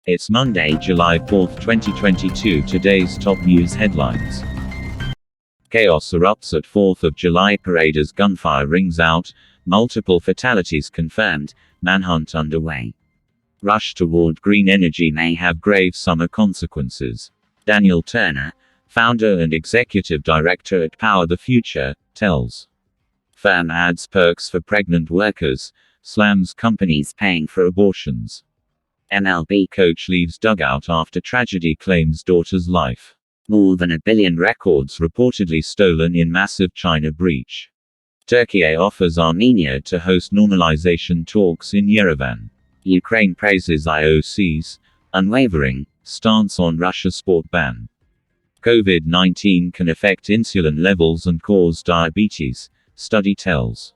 It's Monday, July 4, 2022. Today's top news headlines. Chaos erupts at 4th of July parade as gunfire rings out, multiple fatalities confirmed, manhunt underway. Rush toward green energy may have grave summer consequences. Daniel Turner, founder and executive director at Power the Future, tells. Firm adds perks for pregnant workers, slams companies paying for abortions. MLB coach leaves dugout after tragedy claims daughter's life. More than 1 billion records reportedly stolen in massive China breach. Türkiye offers Armenia to host normalisation talks in Yerevan. Ukraine praises IOC's unwavering stance on Russia sport ban. COVID-19 can affect insulin levels and cause diabetes, study tells.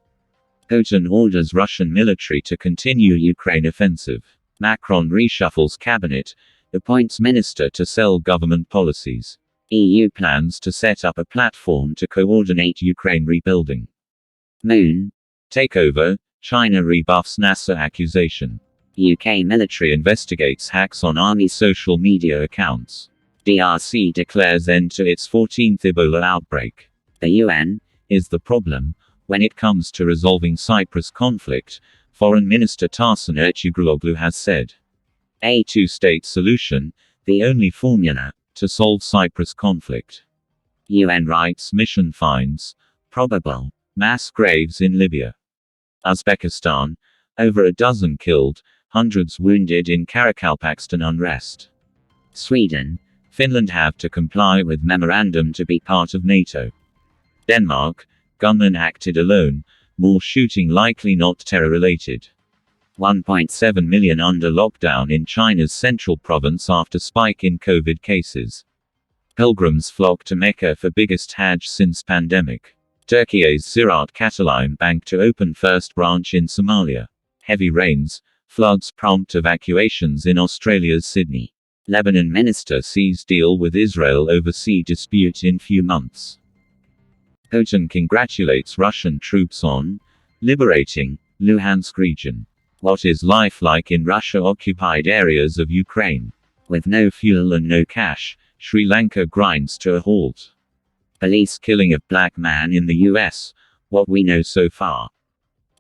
Putin orders Russian military to continue Ukraine offensive. Macron reshuffles cabinet, appoints minister to sell government policies. EU plans to set up a platform to coordinate Ukraine rebuilding. Moon takeover, China rebuffs NASA accusation. UK military investigates hacks on army social media accounts. DRC declares end to its 14th Ebola outbreak. The UN is the problem when it comes to resolving Cyprus conflict, Foreign Minister Tarsan Ertuğruloglu has said. A two-state solution, the only formula to solve Cyprus conflict. UN rights mission finds probable mass graves in Libya. Uzbekistan, over a dozen killed, hundreds wounded in Karakalpakstan unrest. Sweden, Finland have to comply with memorandum to be part of NATO. Denmark, gunman acted alone, more shooting likely not terror-related. 1.7 million under lockdown in China's central province after spike in COVID cases. Pilgrims flock to Mecca for biggest Hajj since pandemic. Türkiye's Ziraat Catalan Bank to open first branch in Somalia. Heavy rains, floods prompt evacuations in Australia's Sydney. Lebanon minister sees deal with Israel over sea dispute in few months. Putin congratulates Russian troops on liberating Luhansk region. What is life like in Russia-occupied areas of Ukraine? With no fuel and no cash, Sri Lanka grinds to a halt. Police killing of black man in the US, what we know so far.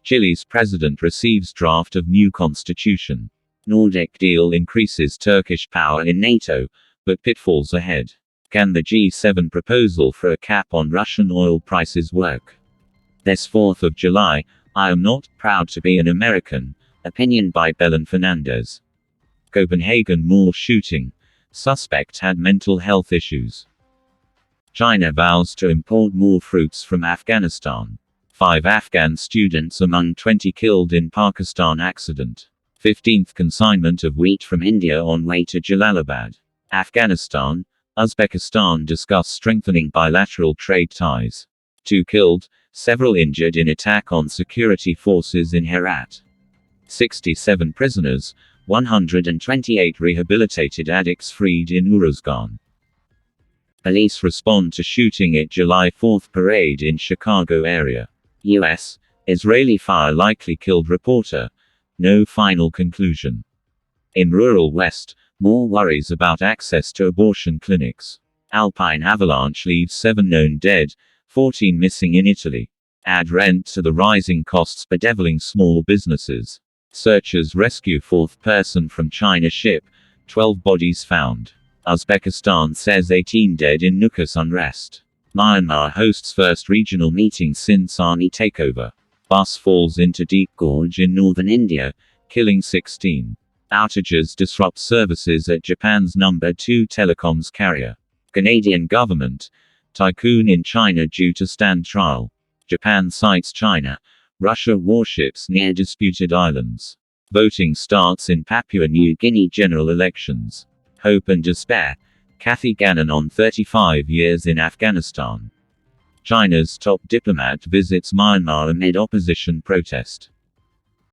Chile's president receives draft of new constitution. Nordic deal increases Turkish power in NATO, but pitfalls ahead. Can the G7 proposal for a cap on Russian oil prices work? This 4th of July, I am not proud to be an American. Opinion by Belen Fernandez. Copenhagen mall shooting. Suspect had mental health issues. China vows to import more fruits from Afghanistan. 5 Afghan students among 20 killed in Pakistan accident. 15th consignment of wheat from India on way to Jalalabad. Afghanistan, Uzbekistan discuss strengthening bilateral trade ties. 2 killed, several injured in attack on security forces in Herat. 67 prisoners, 128 rehabilitated addicts freed in Uruzgan. Police respond to shooting at July 4th parade in Chicago area. U.S. Israeli fire likely killed reporter. No final conclusion. In rural West, more worries about access to abortion clinics. Alpine avalanche leaves 7 known dead, 14 missing in Italy. Add rent to the rising costs bedeviling small businesses. Searchers rescue 4th person from China ship, 12 bodies found. Uzbekistan says 18 dead in Nukus unrest. Myanmar hosts first regional meeting since army takeover. Bus falls into deep gorge in northern India, killing 16. Outages disrupt services at Japan's number 2 telecoms carrier. Canadian government, tycoon in China due to stand trial. Japan cites China, Russia warships near disputed islands. Voting starts in Papua New Guinea general elections. Hope and despair. Kathy Gannon on 35 years in Afghanistan. China's top diplomat visits Myanmar amid opposition protest.